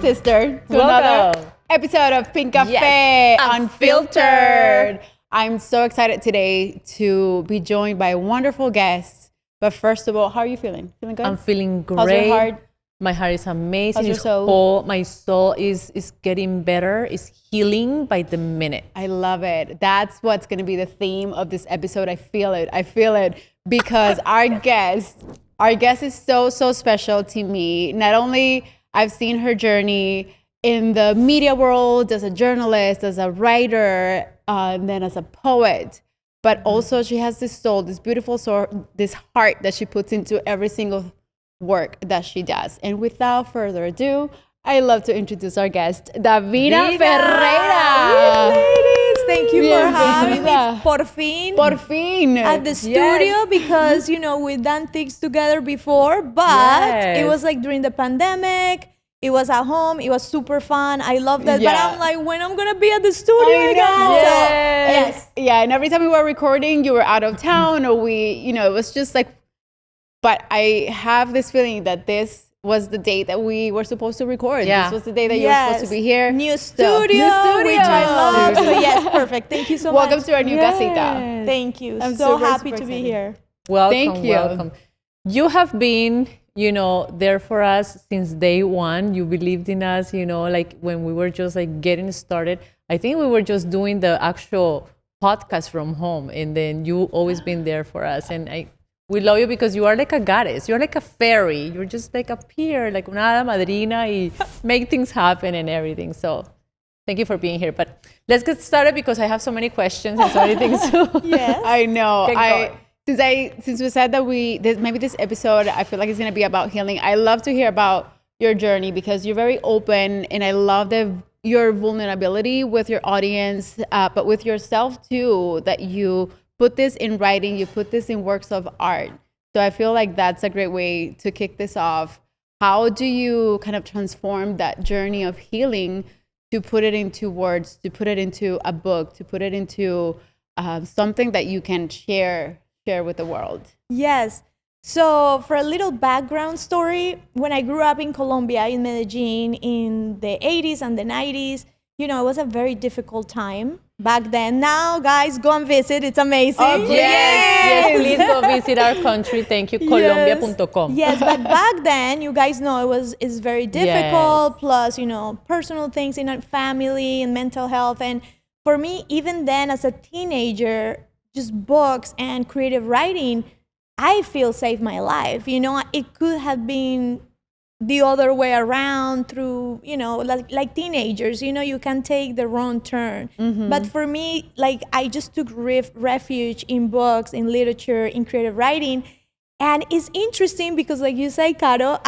sister, to Welcome. another episode of Pink Cafe Unfiltered. I'm so excited today to be joined by a wonderful guest. But first of all, how are you feeling? Feeling good? I'm feeling great. How's your heart? My heart is amazing. How's your It's soul? whole. My soul is getting better. It's healing by the minute. I love it. That's what's going to be the theme of this episode. I feel it. Because our guest is so special to me. Not only I've seen her journey in the media world as a journalist, as a writer, and then as a poet, but also she has this soul, this beautiful soul, this heart that she puts into every single work that she does. And without further ado, I love to introduce our guest, Davina Ferreira. Ladies, thank you for having me. Por fin. At the studio, because we've done things together before, but it was like during the pandemic. It was at home. It was super fun. I love that. Yeah. But I'm like, when I'm gonna be at the studio again? Yes. Yeah, and every time we were recording, you were out of town, or it was just like. But I have this feeling that this was the day that we were supposed to record. Yeah. This was the day that you were supposed to be here. New studio, which I love. So yes, perfect. Thank you so much. Welcome to our new casita. Thank you. I'm so super, happy super to be excited. here. Welcome, Thank you. welcome. You have been, there for us since day one. You believed in us, like when we were just like getting started. I think we were just doing the actual podcast from home, and then you always been there for us. And we love you because you are like a goddess. You're like a fairy. You're just like appear, like una hada madrina, y make things happen and everything. So thank you for being here. But let's get started because I have so many questions and so many things. Yes. I know. Get going. Since we said that maybe this episode, I feel like it's going to be about healing. I love to hear about your journey because you're very open, and I love your vulnerability with your audience, but with yourself too, that you put this in writing, you put this in works of art. So I feel like that's a great way to kick this off. How do you kind of transform that journey of healing to put it into words, to put it into a book, to put it into something that you can share with the world? Yes. So for a little background story, when I grew up in Colombia, in Medellin, in the 80s and the 90s, it was a very difficult time back then. Now, guys, go and visit. It's amazing. Oh, yes, please go visit our country. Thank you, Colombia.com. Yes, but back then, you guys know it's very difficult. Plus, personal things in our family and mental health. And for me, even then, as a teenager, just books and creative writing, I feel saved my life. It could have been the other way around through, like teenagers, you can take the wrong turn. Mm-hmm. But for me, like I just took refuge in books, in literature, in creative writing. And it's interesting because like you say, Caro,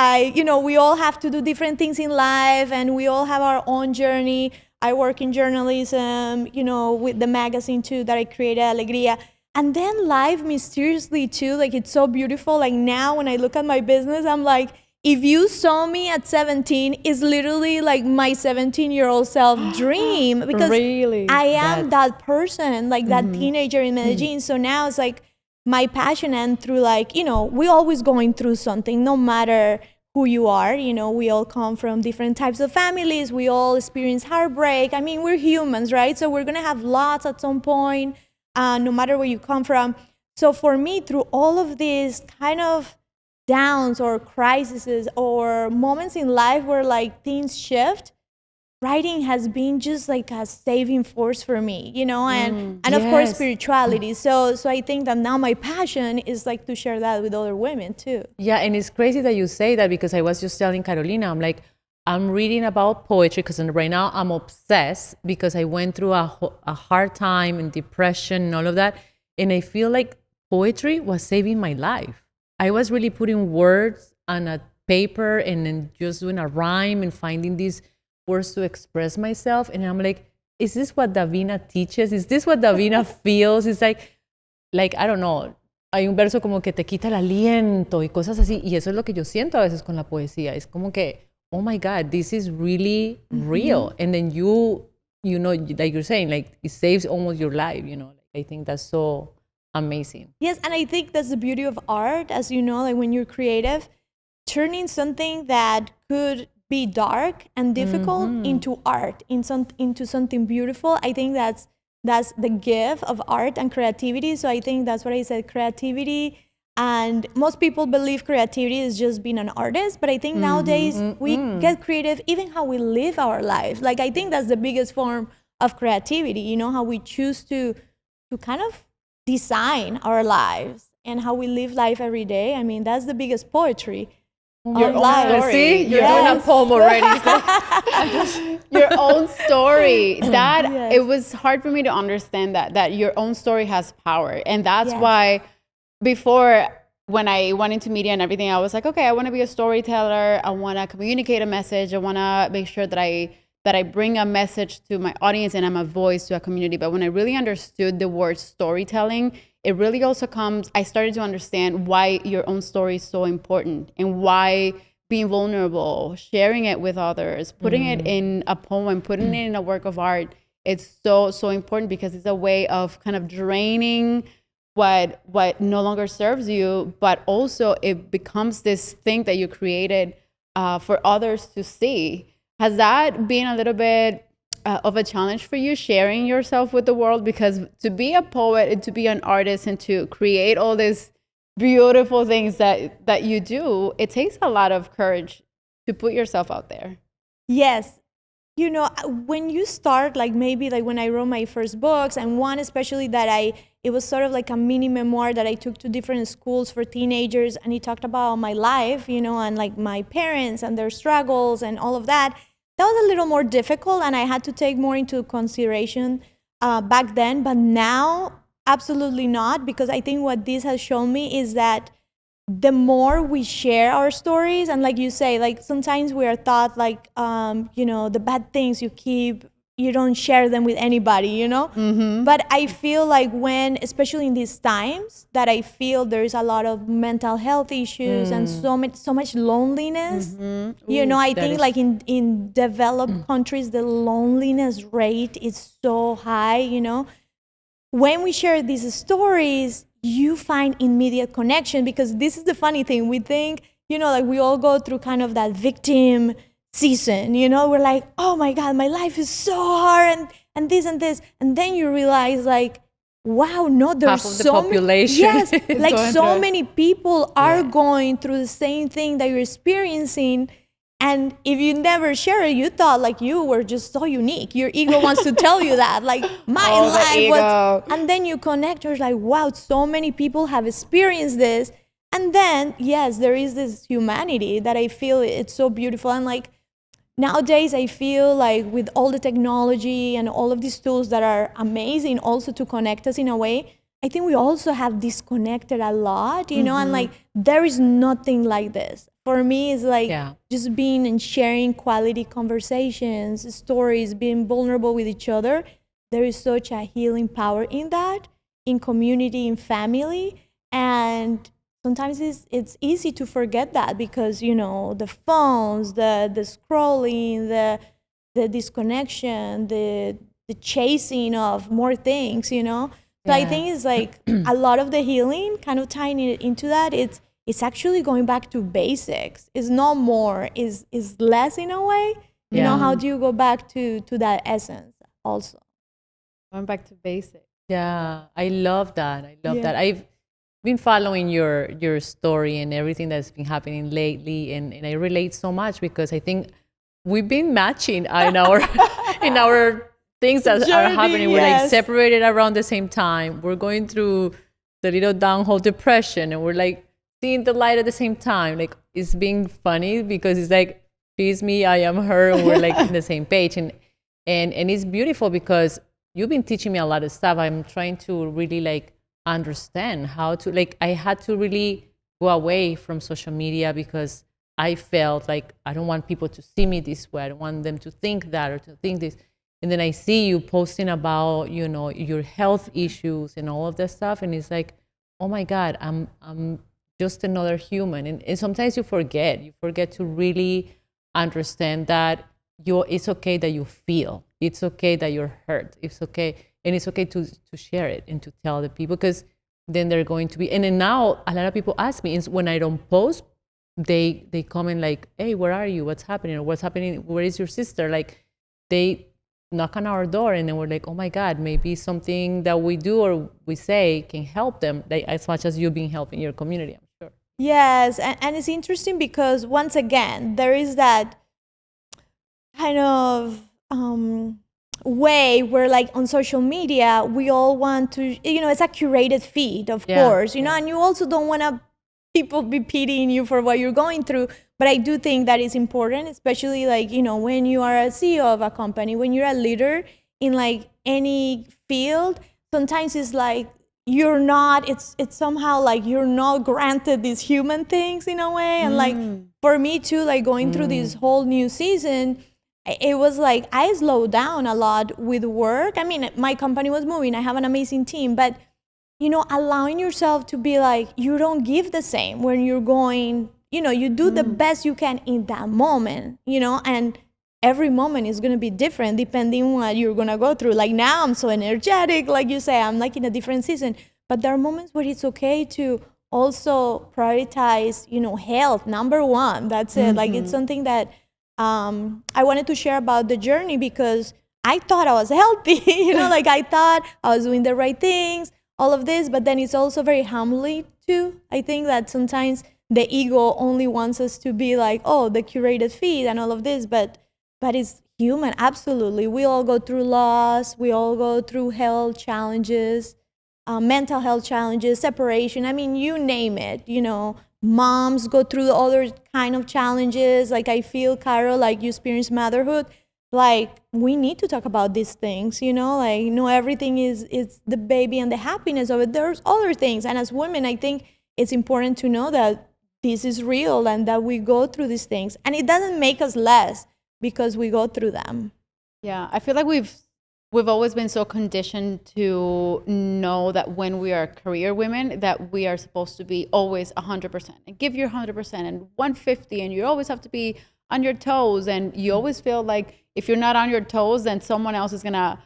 we all have to do different things in life and we all have our own journey. I work in journalism, with the magazine too that I created, Alegría. And then life mysteriously too, like it's so beautiful. Like now when I look at my business, I'm like, if you saw me at 17, it's literally like my 17-year-old self dream because really? I am that person, like that teenager in Medellin. So now it's like my passion, and through we always going through something, no matter who you are. We all come from different types of families. We all experience heartbreak. I mean, we're humans, right? So we're going to have lots at some point, no matter where you come from. So for me, through all of these kind of downs or crises or moments in life where like things shift, writing has been just like a saving force for me, and of course spirituality. So I think that now my passion is like to share that with other women too. Yeah, and it's crazy that you say that because I was just telling Carolina, I'm like, I'm reading about poetry because right now I'm obsessed because I went through a hard time and depression and all of that, and I feel like poetry was saving my life. I was really putting words on a paper and then just doing a rhyme and finding these words to express myself. And I'm like, is this what Davina teaches? Is this what Davina feels? It's like, I don't know. Hay un verso como que te quita el aliento y cosas así. Y eso es lo que yo siento a veces con la poesía. Es como que, oh my God, this is really real. And then you like you're saying, like it saves almost your life, I think that's so amazing. Yes, and I think that's the beauty of art, as you know, like when you're creative, turning something that could be dark and difficult into art, into something beautiful. I think that's the gift of art and creativity. So I think that's what I said, creativity. And most people believe creativity is just being an artist, but I think nowadays we get creative even how we live our lives. Like, I think that's the biggest form of creativity, you know, how we choose to kind of design our lives and how we live life every day. I mean, that's the biggest poetry. Your own story. See, you're doing a poem already. Your own story. That it was hard for me to understand that your own story has power, and that's why before, when I went into media and everything, I was like, okay, I want to be a storyteller. I want to communicate a message. I want to make sure that I bring a message to my audience and I'm a voice to a community. But when I really understood the word storytelling, it really also I started to understand why your own story is so important and why being vulnerable, sharing it with others, putting it in a poem, putting it in a work of art, it's so, so important, because it's a way of kind of draining what no longer serves you, but also it becomes this thing that you created for others to see. Has that been a little bit of a challenge for you, sharing yourself with the world? Because to be a poet and to be an artist and to create all these beautiful things that you do, it takes a lot of courage to put yourself out there. Yes. You know, when you start, like maybe like when I wrote my first books, and one especially that it was sort of like a mini memoir that I took to different schools for teenagers, and it talked about my life, you know, and like my parents and their struggles and all of that. That was a little more difficult, and I had to take more into consideration back then. But now, absolutely not, because I think what this has shown me is that the more we share our stories, and like you say, like sometimes we are thought like, you know, the bad things you don't share them with anybody, you know? But I feel like when, especially in these times, that I feel there's a lot of mental health issues and so much loneliness. You know, I think like in developed countries, the loneliness rate is so high, you know? When we share these stories, you find immediate connection, because this is the funny thing. We think, you know, like we all go through kind of that victim season, you know, we're like, oh my God, my life is so hard and this and this. And then you realize like, wow, no, there's half of the population. Yes, like so many people are going through the same thing that you're experiencing. And if you never share it, you thought like you were just so unique. Your ego wants to tell you that, like my life was. And then you connect, you're like, wow, so many people have experienced this. And then, yes, there is this humanity that I feel it's so beautiful. And like nowadays, I feel like with all the technology and all of these tools that are amazing also to connect us in a way, I think we also have disconnected a lot, you know, and like there is nothing like this. For me, it's like just being and sharing quality conversations, stories, being vulnerable with each other. There is such a healing power in that, in community, in family. And sometimes it's easy to forget that because, you know, the phones, the scrolling, the disconnection, the chasing of more things, you know. So I think it's like a lot of the healing, kind of tying it into that, it's actually going back to basics. It's not more, is less in a way. You know, how do you go back to that essence also? Going back to basics. Yeah, I love that. I love that. I've been following your story and everything that's been happening lately, and I relate so much because I think we've been matching in our things that are happening. We're like separated around the same time. We're going through the little downhole depression, and we're like seeing the light at the same time. Like it's being funny because it's like she's me, I am her, and we're like in the same page. And it's beautiful because you've been teaching me a lot of stuff. I'm trying to really like understand how to, like, I had to really go away from social media because I felt like I don't want people to see me this way. I don't want them to think that or to think this. And then I see you posting about, you know, your health issues and all of that stuff. And it's like, oh my God, I'm just another human. And sometimes you forget to really understand that it's okay that you feel. It's okay that you're hurt. It's okay. And it's okay to share it and to tell the people, because then they're going to be, and then now a lot of people ask me when I don't post, they comment like, hey, where are you? What's happening? Or what's happening? Where is your sister? Like, they knock on our door, and then we're like, oh my God, maybe something that we do or we say can help them, like, as much as you've been helping your community, I'm sure. Yes, and it's interesting because once again, there is that kind of way where, like, on social media, we all want to, it's a curated feed, of course, and you also don't want to people be pitying you for what you're going through. But I do think that is important, especially like, when you are a CEO of a company, when you're a leader in like any field, sometimes it's like you're not, it's somehow like you're not granted these human things in a way. And like for me too, like going through this whole new season, it was like I slowed down a lot with work. I mean, my company was moving, I have an amazing team, but allowing yourself to be like, you don't give the same when you're going, you do the best you can in that moment, and every moment is going to be different depending on what you're going to go through. Like now I'm so energetic, like you say, I'm like in a different season, but there are moments where it's okay to also prioritize, health, number one. That's it. Like it's something that I wanted to share about the journey because I thought I was healthy, like I thought I was doing the right things, all of this, but then it's also very humbling too. I think that sometimes the ego only wants us to be like, oh, the curated feed and all of this, but it's human, absolutely. We all go through loss, we all go through health challenges, mental health challenges, separation, I mean, you name it, moms go through other kind of challenges. Like I feel, Caro, like you experience motherhood, like we need to talk about these things, like everything is the baby and the happiness of it. There's other things, and as women I think it's important to know that this is real and that we go through these things, and it doesn't make us less because we go through them. Yeah, I feel like we've always been so conditioned to know that when we are career women that we are supposed to be always 100% and give your 100% and 150, and you always have to be on your toes, and you always feel like if you're not on your toes, then someone else is gonna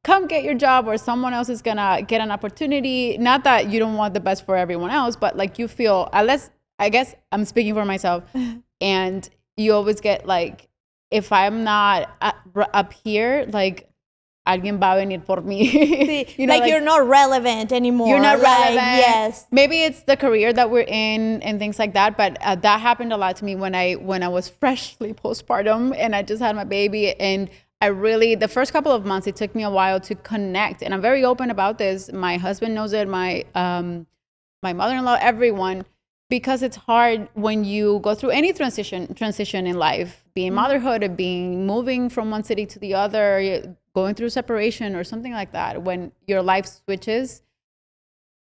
come get your job, or someone else is gonna get an opportunity. Not that you don't want the best for everyone else, but like you feel, unless, I guess I'm speaking for myself, and you always get like, if I'm not up here, like alguien va a venir por mí. See, like you're not relevant anymore. You're not relevant. Yes. Maybe it's the career that we're in and things like that. But that happened a lot to me when I was freshly postpartum and I just had my baby. And I really, the first couple of months, it took me a while to connect. And I'm very open about this. My husband knows it. My mother-in-law, everyone. Because it's hard when you go through any transition in life, being motherhood, moving from one city to the other, going through separation or something like that. When your life switches,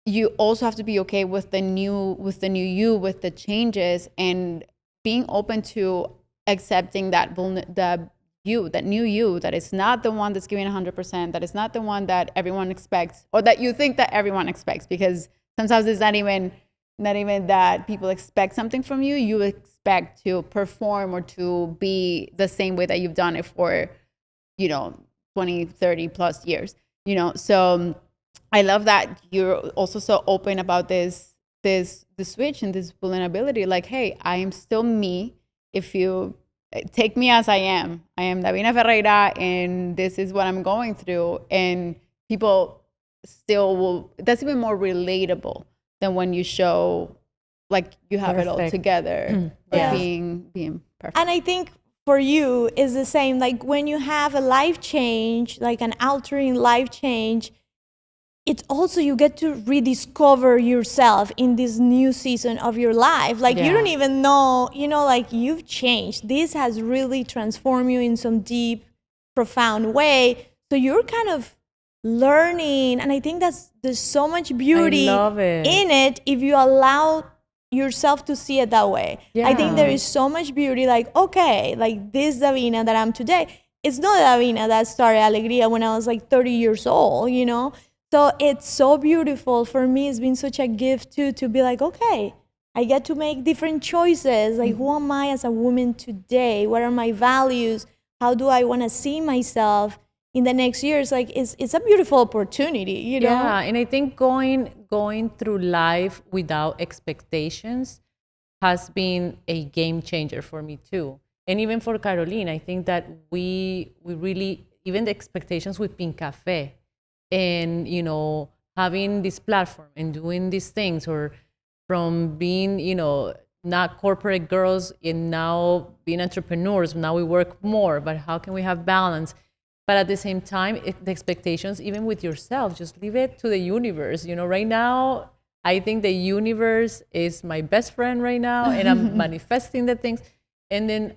you also have to be okay with the new you, with the changes, and being open to accepting that new you, that is not the one that's giving 100%, that is not the one that everyone expects, or that you think that everyone expects, because sometimes it's not even that people expect something from you. You expect to perform or to be the same way that you've done it for, 20, 30 plus years, So I love that you're also so open about the switch and this vulnerability. Like, hey, I am still me. If you take me as I am Davina Ferreira, and this is what I'm going through. And people still will, that's even more relatable than when you show like you have it all together, or being perfect. And I think for you is the same. Like when you have a life change, like an altering life change, it's also you get to rediscover yourself in this new season of your life. Like you don't even know, like you've changed. This has really transformed you in some deep, profound way. So you're kind of learning, and I think there's so much beauty in it if you allow yourself to see it that way. I think there is so much beauty, like, okay, like this Davina that I'm today, it's not Davina that started Alegría when I was like 30 years old, So it's so beautiful. For me, it's been such a gift too, to be like, okay, I get to make different choices. Like, who am I as a woman today? What are my values? How do I want to see myself in the next years? Like, it's a beautiful opportunity, Yeah, and I think going through life without expectations has been a game changer for me too. And even for Caroline, I think that we really, even the expectations with Pink Cafe and, you know, having this platform and doing these things, or from being, you know, not corporate girls and now being entrepreneurs, now we work more, but how can we have balance? But at the same time, the expectations, even with yourself, just leave it to the universe. You know, right now, I think the universe is my best friend right now, and I'm manifesting the things. And then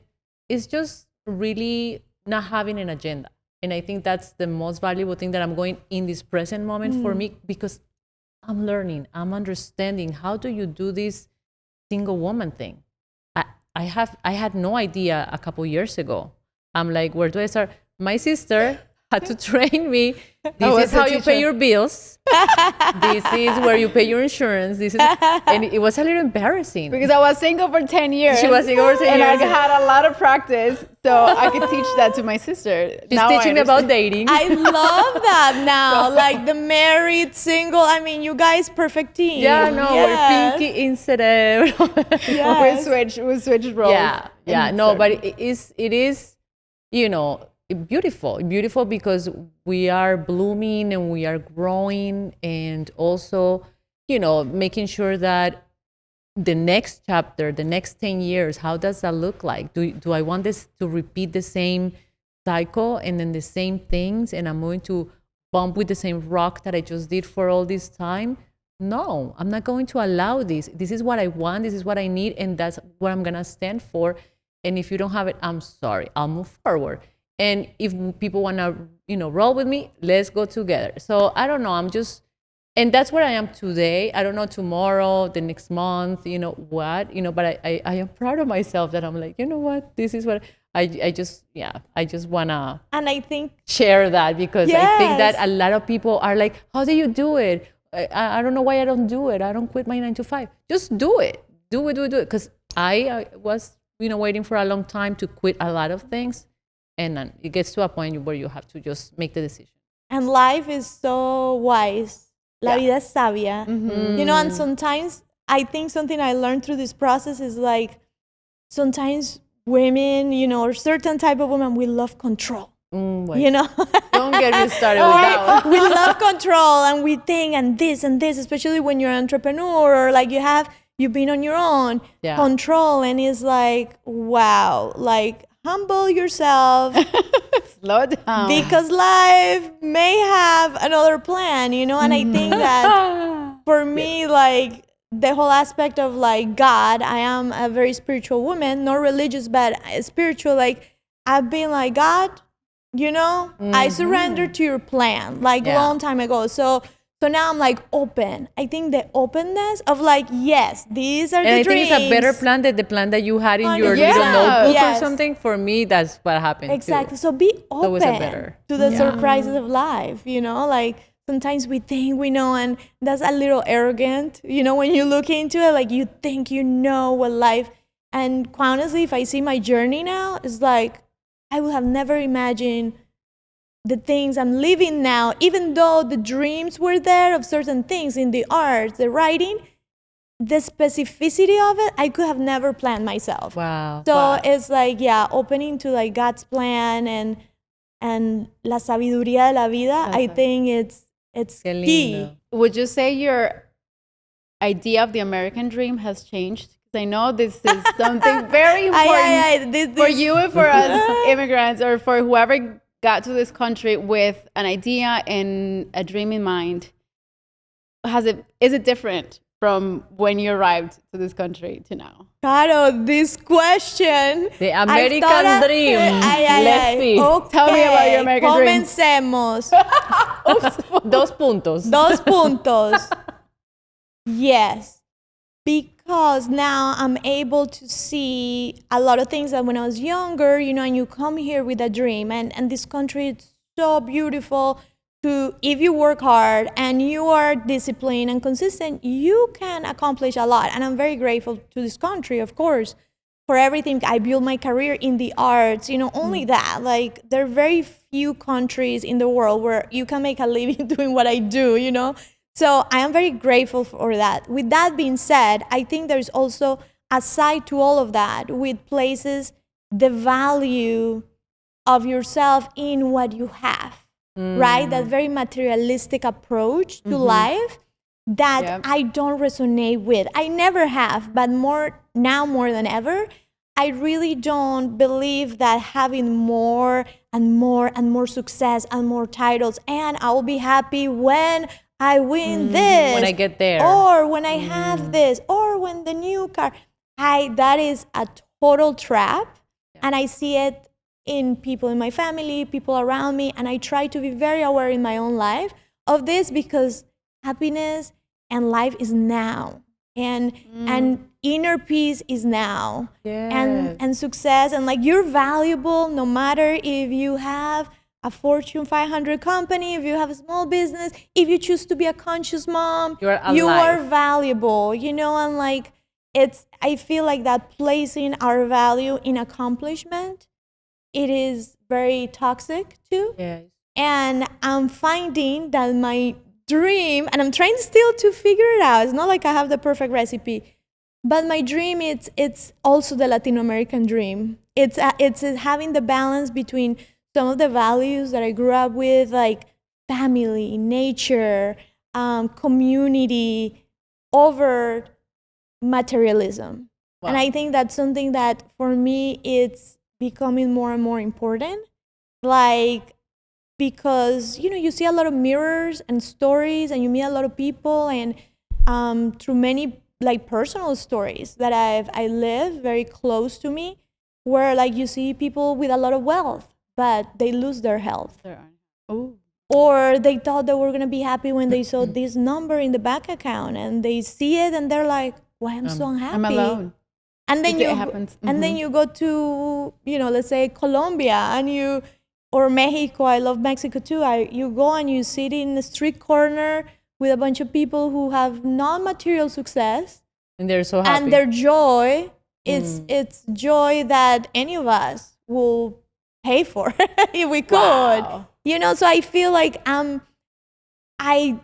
it's just really not having an agenda. And I think that's the most valuable thing that I'm going in this present moment for me, because I'm learning, I'm understanding, how do you do this single woman thing? I had no idea a couple years ago. I'm like, where do I start? My sister had to train me. This is how you pay your bills. This is where you pay your insurance. This is, and it was a little embarrassing because I was single for 10 years. She was single for 10 years. And I had a lot of practice, so I could teach that to my sister. She's teaching me about dating. I love that now. Like the married, single. I mean, you guys, perfect team. Yeah, no, we're pinky instead of. Yes. We switched roles. Yeah. No, but it is, you know, beautiful because we are blooming and we are growing, and also, you know, making sure that the next chapter, the next 10 years, how does that look like? Do I want this to repeat the same cycle and then the same things, and I'm going to bump with the same rock that I just did for all this time? No, I'm not going to allow this. This is what I want, this is what I need, and that's what I'm gonna stand for. And if you don't have it, I'm sorry, I'll move forward. And if people want to, you know, roll with me, let's go together. So I don't know, and that's where I am today. I don't know tomorrow, the next month, you know what, you know, but I am proud of myself that I'm like, you know what, this is what I just want to, and I think, share that, because I think that a lot of people are like, how do you do it? I don't know why I don't do it. I don't quit my 9 to 5. Just do it. Do it. Because I was, you know, waiting for a long time to quit a lot of things. And then it gets to a point where you have to just make the decision. And life is so wise. La vida es sabia. You know, and sometimes I think something I learned through this process is like, sometimes women, you know, or certain type of women, we love control. You know? Don't get me started with that one. We love control, and we think, and this, especially when you're an entrepreneur, or like you've been on your own, control, and it's like, wow, like, humble yourself. Slow down. Because life may have another plan, you know? And I think that for me, like, the whole aspect of like God, I am a very spiritual woman, not religious, but spiritual. Like, I've been like, God, you know, I surrender to your plan, like a long time ago. So now I'm like open. I think the openness of like, yes, these are the dreams. And I think it's a better plan than the plan that you had in your little notebook or something. For me, that's what happened. Exactly. So be open to the surprises of life, you know, like sometimes we think we know, and that's a little arrogant, you know, when you look into it, like you think you know what life, and quite honestly, if I see my journey now, it's like, I would have never imagined the things I'm living now, even though the dreams were there of certain things in the art, the writing, the specificity of it, I could have never planned myself. Wow. So it's like, opening to like God's plan and la sabiduría de la vida. I think it's key. Would you say your idea of the American dream has changed? Because I know this is something very important for you and for us immigrants, or for whoever got to this country with an idea and a dream in mind. Is it different from when you arrived to this country to now? Caro, this question. The American dream. Let's see. Okay. Tell me about your American dream. Comencemos. Dos puntos. Dos puntos. Yes. Because now I'm able to see a lot of things that when I was younger, you know, and you come here with a dream, and this country is so beautiful. If you work hard and you are disciplined and consistent, you can accomplish a lot. And I'm very grateful to this country, of course, for everything. I built my career in the arts, you know, only that. Like, there are very few countries in the world where you can make a living doing what I do, you know? So I am very grateful for that. With that being said, I think there's also aside to all of that, with places the value of yourself in what you have, right? That very materialistic approach to life that I don't resonate with. I never have, but more than ever, I really don't believe that having more and more and more success and more titles, and I will be happy when I win this, when I get there, or when I have this, or when the new car. That is a total trap, and I see it in people in my family, people around me, and I try to be very aware in my own life of this, because happiness and life is now, and inner peace is now, and success, and like you're valuable no matter if you have a Fortune 500 company, if you have a small business, if you choose to be a conscious mom, you are valuable, you know, and like I feel like that placing our value in accomplishment, it is very toxic too. Yes. And I'm finding that my dream, and I'm trying still to figure it out. It's not like I have the perfect recipe, but my dream, it's also the Latino American dream. It's having the balance between some of the values that I grew up with, like family, nature, community, over materialism. Wow. And I think that's something that for me, it's becoming more and more important. Like, because, you know, you see a lot of mirrors and stories, and you meet a lot of people, and through many like personal stories that I live very close to me, where like you see people with a lot of wealth, but they lose their health. Or they thought they were going to be happy when they saw this number in the bank account, and they see it and they're like, why I'm so unhappy? I'm alone. And then and then you go to, you know, let's say Colombia, and or Mexico. I love Mexico too. You go and you sit in a street corner with a bunch of people who have non-material success, and they're so happy. And their joy is it's joy that any of us will pay for if we could. Wow. You know, so I feel like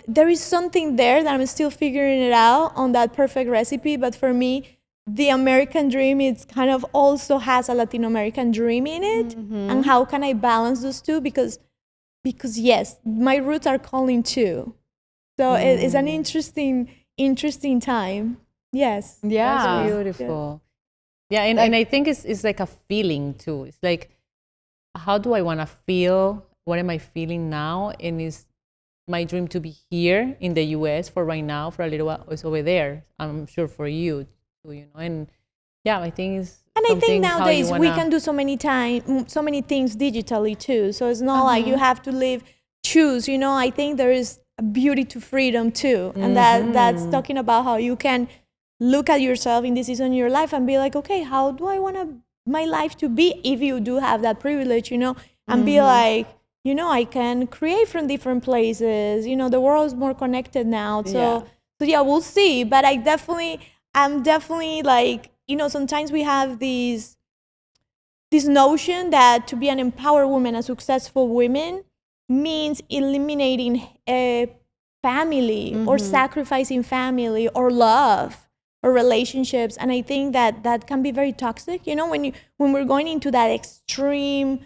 there is something there that I'm still figuring it out on that perfect recipe. But for me, the American dream, it's kind of also has a Latino American dream in it. And how can I balance those two? Because yes, my roots are calling too. So it's an interesting time. Yes. Yeah. That's beautiful. Yeah, and I think it's like a feeling too. It's like, how do I want to feel? What am I feeling now? And is my dream to be here in the US for right now, for a little while, it's over there. I'm sure for you too, you know. And yeah, I think it's. And I think nowadays we can do so many things digitally too. So it's not like you have to choose. You know, I think there is a beauty to freedom too, and that's talking about how you can look at yourself in this season in your life and be like, okay, how do I want my life to be? If you do have that privilege, you know, and be like, you know, I can create from different places. You know, the world is more connected now. So yeah, we'll see. But I'm definitely like, you know, sometimes we have this notion that to be an empowered woman, a successful woman, means eliminating a family or sacrificing family or love or relationships. And I think that can be very toxic. You know, when we're going into that extreme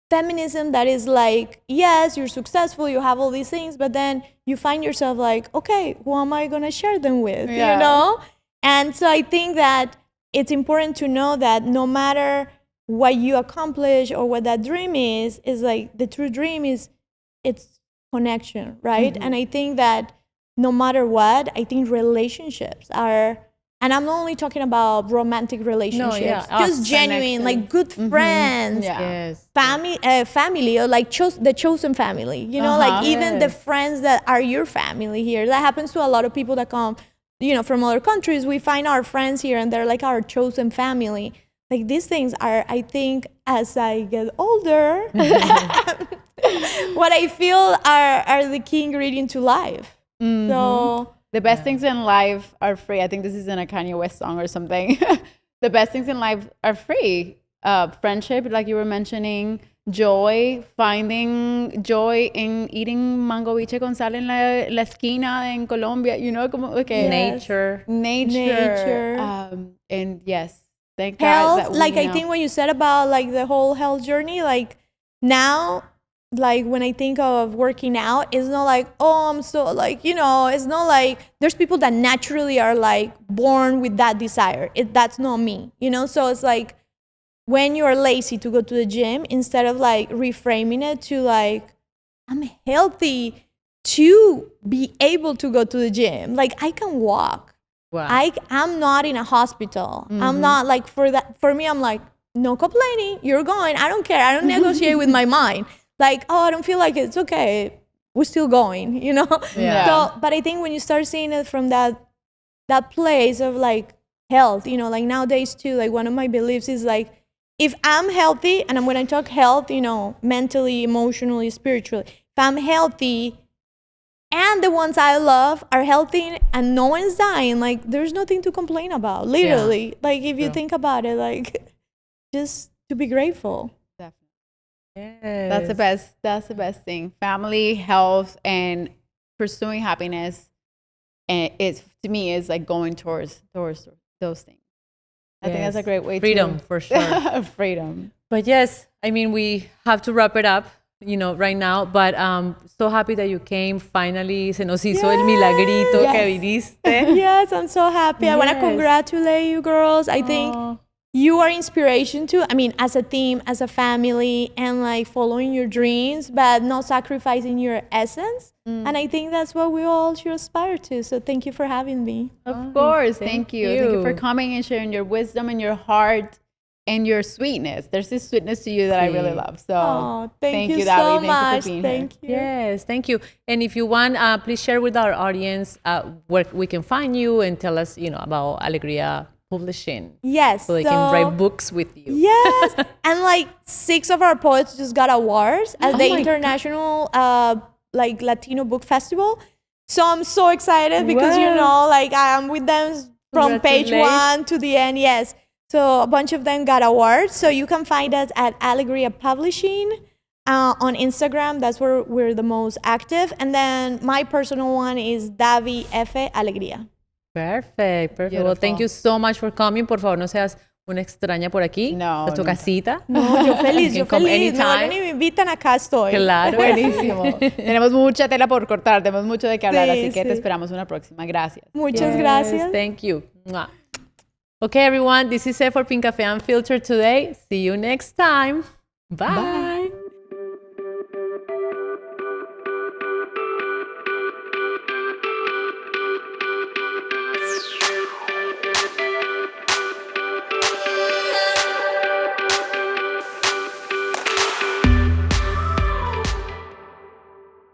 feminism that is like, yes, you're successful, you have all these things, but then you find yourself like, okay, who am I going to share them with? You know? And so I think that it's important to know that no matter what you accomplish or what that dream is like the true dream is it's connection, right? And I think that no matter what, I think relationships are, and I'm not only talking about romantic relationships, just genuine, like good friends, family, or like the chosen family, you know, like even the friends that are your family here. That happens to a lot of people that come, you know, from other countries. We find our friends here and they're like our chosen family. Like these things are, I think, as I get older, what I feel are the key ingredient to life. So the best things in life are free. I think this is in a Kanye West song or something. The best things in life are free. Friendship, like you were mentioning, finding joy in eating mango biche con sal en la esquina en Colombia, you know, como que Nature. Nature. And yes, thank God that Health, we like I know. think when you said about like the whole health journey, like now, like when I think of working out, it's not like, oh, I'm so like, you know, it's not like there's people that naturally are like born with that desire. That's not me, you know? So it's like when you're lazy to go to the gym, instead of like reframing it to like, I'm healthy to be able to go to the gym. Like I can walk. Wow. I'm not in a hospital. I'm not like for me, I'm like, no complaining. You're going. I don't care. I don't negotiate with my mind. Like, oh, I don't feel like it. It's okay. We're still going, you know? Yeah. So, but I think when you start seeing it from that place of like health, you know, like nowadays too, like one of my beliefs is like, if I'm healthy, and when I talk health, you know, mentally, emotionally, spiritually, if I'm healthy and the ones I love are healthy and no one's dying, like there's nothing to complain about, literally. Like if you think about it, like just to be grateful. Definitely. Yes. That's the best thing. Family, health, and pursuing happiness. And it's, to me, is like going towards those things. I think that's a great way Freedom, to for sure. freedom. But yes, I mean, we have to wrap it up, you know, right now. But so happy that you came. Finally, se nos hizo el milagrito que viniste. Yes, I'm so happy. I want to Yes. congratulate you girls. I think you are inspiration too. I mean, as a team, as a family, and like following your dreams, but not sacrificing your essence. And I think that's what we all should aspire to. So thank you for having me. Of course. thank Thank you. Thank you for you. coming and sharing your wisdom and your heart and your sweetness. There's this sweetness to you that I really love. So Oh, thank you Davi. so Thank you much. for being Thank you. Yes, thank you. And if you want, please share with our audience where we can find you and tell us, you know, about Alegría Publishing. Yes. So they can write books with you. Yes. And like 6 of our poets just got awards at the my International like Latino Book Festival. So I'm so excited because, you Wow. know, like I am with them from page Congratulations. 1 to the end. Yes. So a bunch of them got awards. So you can find us at Alegría Publishing on Instagram. That's where we're the most active. And then my personal one is Davi F. Alegría. Perfect. Well, thank Beautiful. you so much for coming. Por favor, no seas una extraña por aquí. No, Es tu nunca. casita. No, yo feliz, You yo can come feliz. Me vuelven anytime. y me invitan, acá estoy. Claro. Buenísimo. Tenemos mucha tela por cortar, tenemos mucho de qué hablar, Sí, así que sí. te esperamos una próxima. Gracias. Muchas Yes, gracias. Thank you. Mwah. Okay, everyone. This is it for Pink Cafe Unfiltered today. See you next time. Bye.